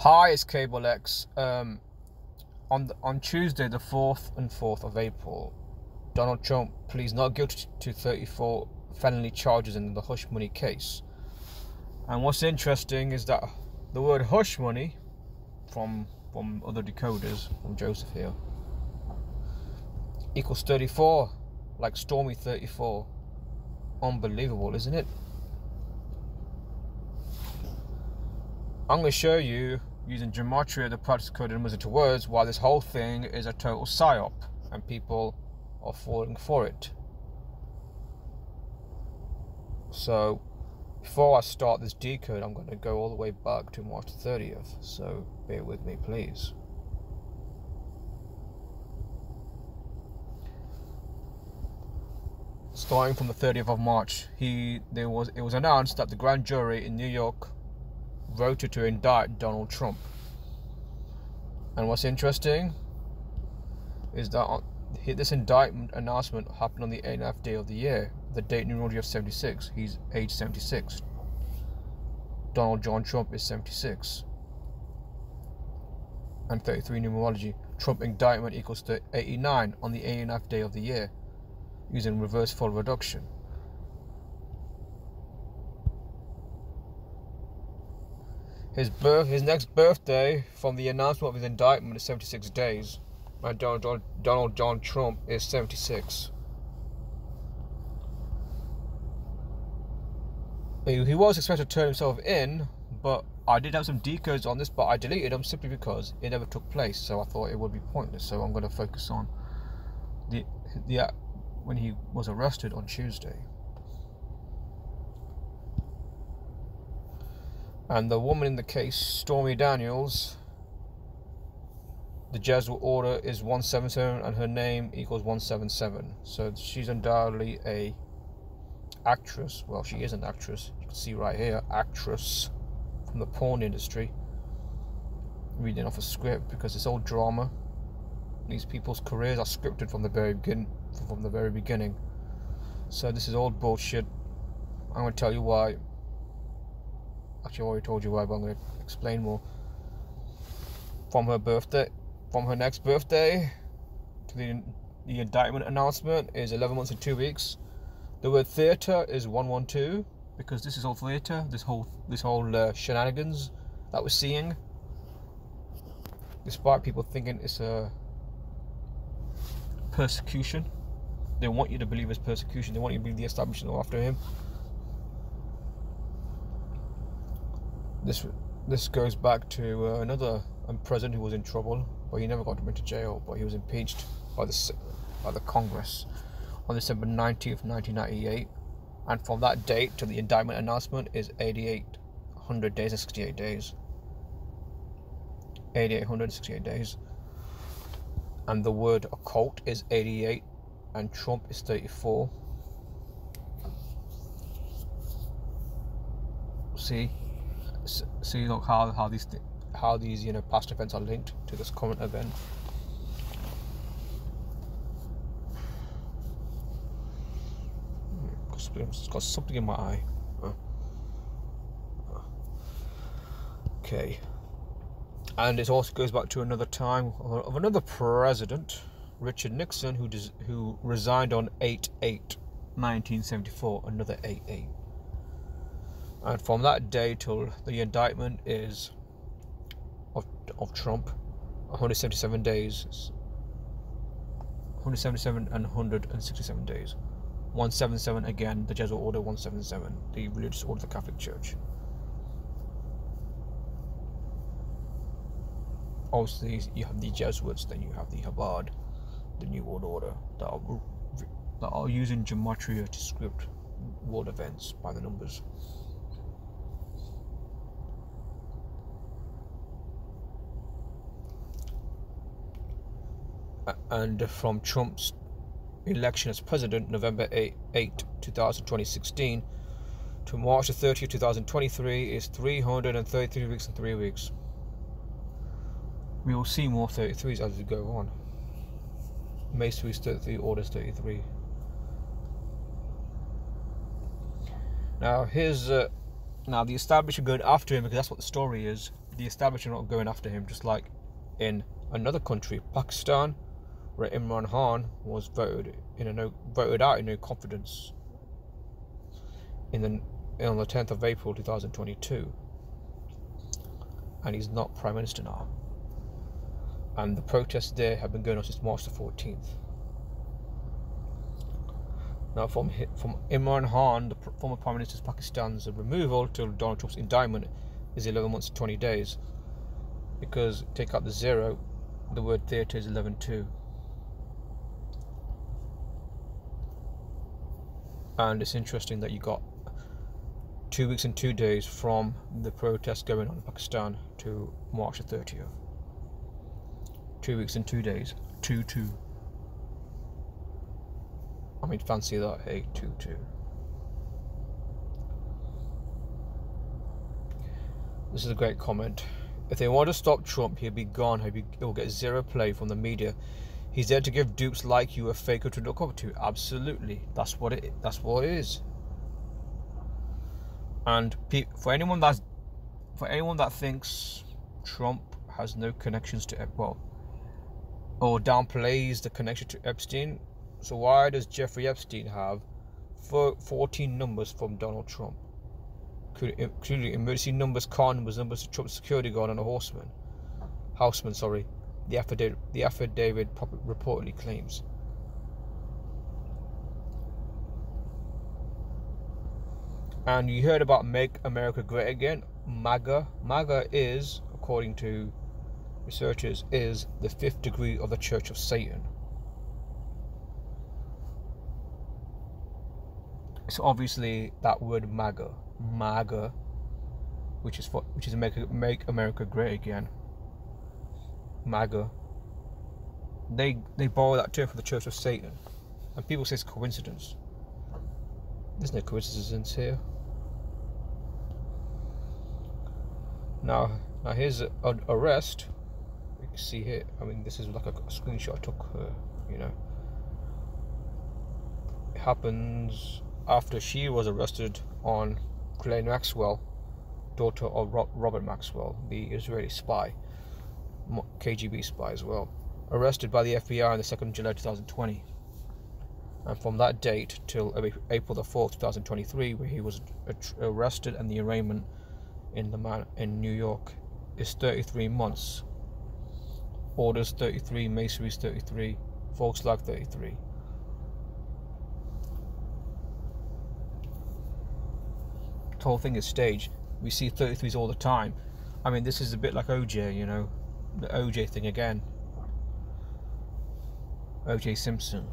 Hi, it's Cable X. On Tuesday, the 4th of April, Donald Trump pleads not guilty to 34 felony charges in the hush money case. And what's interesting is that the word hush money, from other decoders, from Joseph here, equals 34, like Stormy 34. Unbelievable, isn't it? I'm going to show you, using gematria, the practice code numbers into words, why this whole thing is a total psyop and people are falling for it. So, before I start this decode, I'm going to go all the way back to March 30th. So, bear with me, please. Starting from the 30th of March, it was announced that the grand jury in New York voted to indict Donald Trump. And what's interesting is that this indictment announcement happened on the 8th day of the year, the date numerology of 76. He's age 76. Donald John Trump is 76. And 33 numerology. Trump indictment equals to 89 on the 8th day of the year, using reverse full reduction. His next birthday from the announcement of his indictment is 76 days. And Donald John Trump is 76. He was expected to turn himself in, but I did have some decodes on this, but I deleted them simply because it never took place. So I thought it would be pointless. So I'm going to focus on the when he was arrested on Tuesday. And the woman in the case, Stormy Daniels, the Jesuit order is 177 and her name equals 177. So she's undoubtedly a actress. Well, she is an actress. You can see right here, actress from the porn industry. Reading off a script because it's all drama. These people's careers are scripted from the very beginning. So this is all bullshit. I'm going to tell you why. Actually, I already told you why, but I'm going to explain more. From her next birthday to the indictment announcement is 11 months and 2 weeks. The word theatre is 112 because this is all theatre. This whole shenanigans that we're seeing, despite people thinking it's a persecution, they want you to believe it's persecution. They want you to believe the establishment are after him. This goes back to another president who was in trouble, but he never got into jail. But he was impeached by the Congress on December 19th, 1998, and from that date to the indictment announcement is 8,800 days and 68 days. 8,868 days. And the word occult is 88, and Trump is 34. See, look how these past events are linked to this current event. It's got something in my eye. Okay. And it also goes back to another time of another president, Richard Nixon, who resigned on 8/8/1974. Another 8/8. And from that day till the indictment is of Trump, 177 days. 177 and 167 days. 177 again, the Jesuit order 177, the religious order of the Catholic Church. Obviously, you have the Jesuits, then you have the Chabad, the New World Order, that are using gematria to script world events by the numbers. And from Trump's election as president, November 8, 2016, to March 30, 2023, is 333 weeks and 3 weeks. We will see more 33s as we go on. Mace 3 is 33, orders 33. Now, here's Now, the establishment going after him, because that's what the story is. The establishment are not going after him, just like in another country, Pakistan, where Imran Khan was voted out in no confidence on the 10th of April 2022, and he's not Prime Minister now. And the protests there have been going on since March the 14th. Now, from Imran Khan, the former Prime Minister's Pakistan's removal, till Donald Trump's indictment is 11 months and 20 days. Because take out the 0, the word theatre is 11-2. And it's interesting that you got 2 weeks and 2 days from the protests going on in Pakistan to March the 30th. 2 weeks and 2 days. 2-2. I mean, fancy that, hey, 2-2. This is a great comment. If they want to stop Trump, he'll be gone. He'll get zero play from the media. He's there to give dupes like you a faker to look up to. Absolutely, that's what it is. And for anyone that thinks Trump has no connections to or downplays the connection to Epstein, so why does Jeffrey Epstein have 14 numbers from Donald Trump, including emergency numbers, car numbers to Trump's security guard and a houseman? The affidavit reportedly claims. And you heard about Make America Great Again. MAGA. MAGA is, according to researchers, is the 5th degree of the Church of Satan. So obviously that word MAGA, which is Make America Great Again. MAGA. They borrow that term from the Church of Satan, and people say it's coincidence. There's no coincidence here. Now here's an arrest. You can see here. I mean, this is like a screenshot I took. It happens after she was arrested on Ghislaine Maxwell, daughter of Robert Maxwell, the Israeli spy, KGB spy as well, arrested by the FBI on the 2nd of July 2020. And from that date till April the 4th, 2023, where he was arrested, and the arraignment in New York is 33 months. Orders 33, Masonry's 33, Volkswagen 33. The whole thing is staged. We see 33s all the time. I mean, this is a bit like OJ, the OJ thing again. OJ Simpson.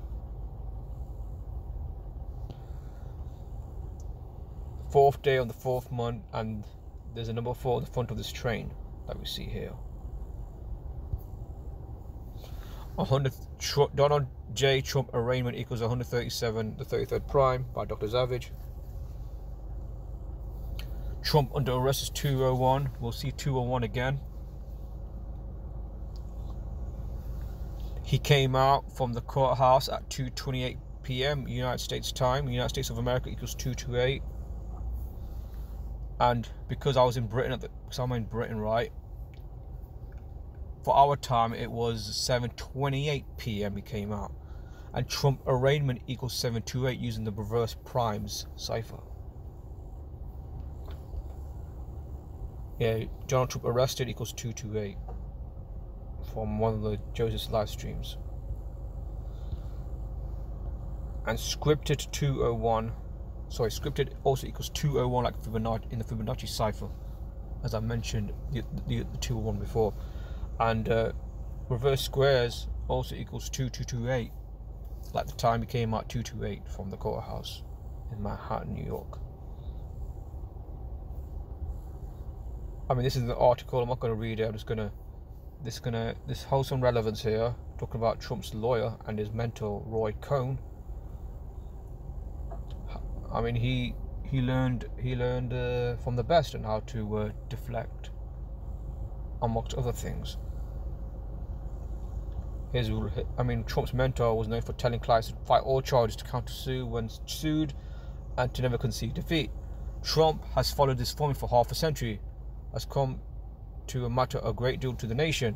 4th day of the 4th month, and there's a number 4 on the front of this train that we see here. 100th Donald J. Trump arraignment equals 137, the 33rd prime by Dr. Savage. Trump under arrest is 201. We'll see 201 again. He came out from the courthouse at 2:28 p.m. United States time. United States of America equals 228. And because I was in Britain because I'm in Britain, right? For our time, it was 7:28 p.m. he came out. And Trump arraignment equals 728 using the reverse primes cipher. Yeah, Donald Trump arrested equals 228 from one of the Joseph's live streams. And scripted 201. Sorry, scripted also equals 201, like Fibonacci in the Fibonacci cipher, as I mentioned the 201 before. And reverse squares also equals 2228, like the time he came out 228 from the courthouse in Manhattan, New York. I mean, this is the article. I'm not going to read it. I'm just gonna this holds some relevance here, talking about Trump's lawyer and his mentor Roy Cohn. I mean, he learned from the best on how to deflect, amongst other things. Trump's mentor was known for telling clients to fight all charges, to counter-sue when sued, and to never concede defeat. Trump has followed this formula for half a century, has come to matter a great deal to the nation.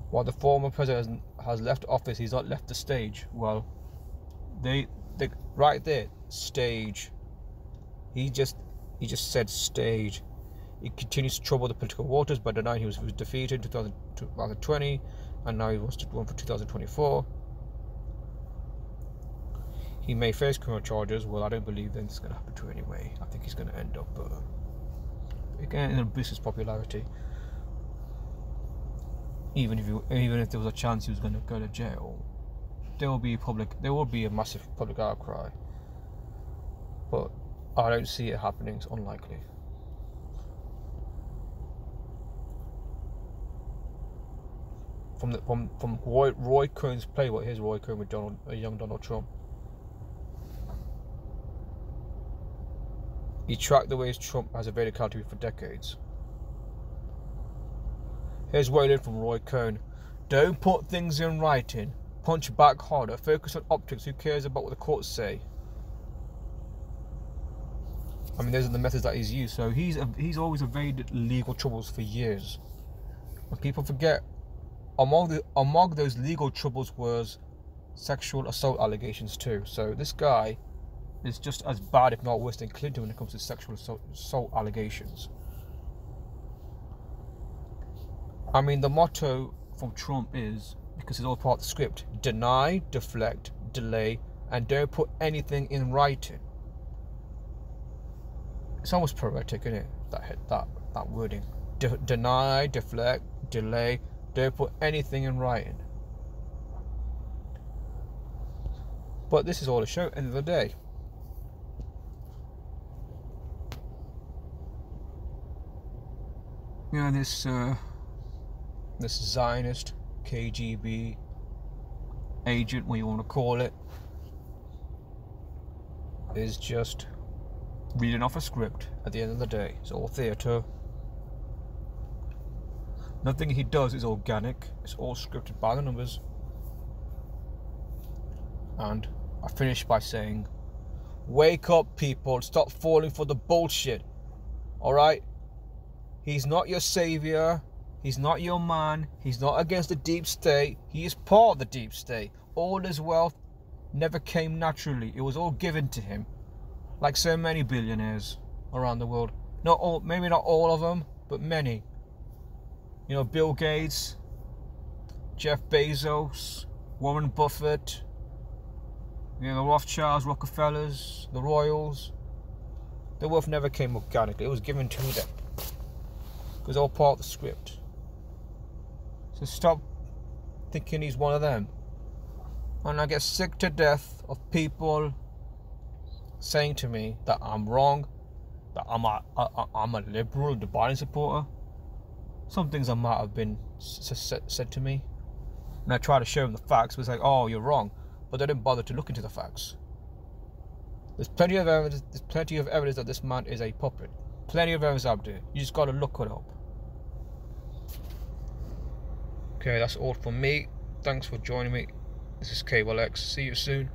While the former president has left office, he's not left the stage. Well, they right there, stage. He just said stage. He continues to trouble the political waters by denying he was defeated in 2020, and now he wants to run for 2024. He may face criminal charges. Well, I don't believe that it's going to happen to him anyway. I think he's going to end up again in a boost his popularity. Even if there was a chance he was going to go to jail, there will be a massive public outcry. But I don't see it happening. It's unlikely. From Roy Cohn's playbook, here's Roy Cohn with young Donald Trump. He tracked the ways Trump has evaded accountability for decades. Here's Wayland from Roy Cohn. Don't put things in writing. Punch back harder. Focus on optics. Who cares about what the courts say? I mean, those are the methods that he's used. So he's always evaded legal troubles for years. When people forget, among those legal troubles was sexual assault allegations too. So this guy is just as bad, if not worse, than Clinton when it comes to sexual assault allegations. I mean, the motto from Trump is, because it's all part of the script, deny, deflect, delay, and don't put anything in writing. It's almost poetic, isn't it? That wording. Deny, deflect, delay, don't put anything in writing. But this is all a show, end of the day. You know, this Zionist KGB agent, what you want to call it, is just reading off a script at the end of the day. It's all theatre. Nothing he does is organic. It's all scripted by the numbers. And I finish by saying, wake up, people. Stop falling for the bullshit. Alright? He's not your savior. He's not your man. He's not against the deep state. He is part of the deep state. All his wealth never came naturally. It was all given to him. Like so many billionaires around the world. Not all, maybe not all of them, but many. You know, Bill Gates, Jeff Bezos, Warren Buffett, you know, the Rothschilds, Rockefellers, the Royals. Their wealth never came organically. It was given to them. It was all part of the script. So stop thinking he's one of them. And I get sick to death of people saying to me that I'm wrong, that I'm a liberal, a Biden supporter. Some things that might have been said to me, and I try to show them the facts, but it's like, oh, you're wrong. But they didn't bother to look into the facts. There's plenty of evidence. There's plenty of evidence that this man is a puppet. Plenty of evidence out there. You just got to look it up. Okay, that's all from me. Thanks for joining me. This is Cable X. See you soon.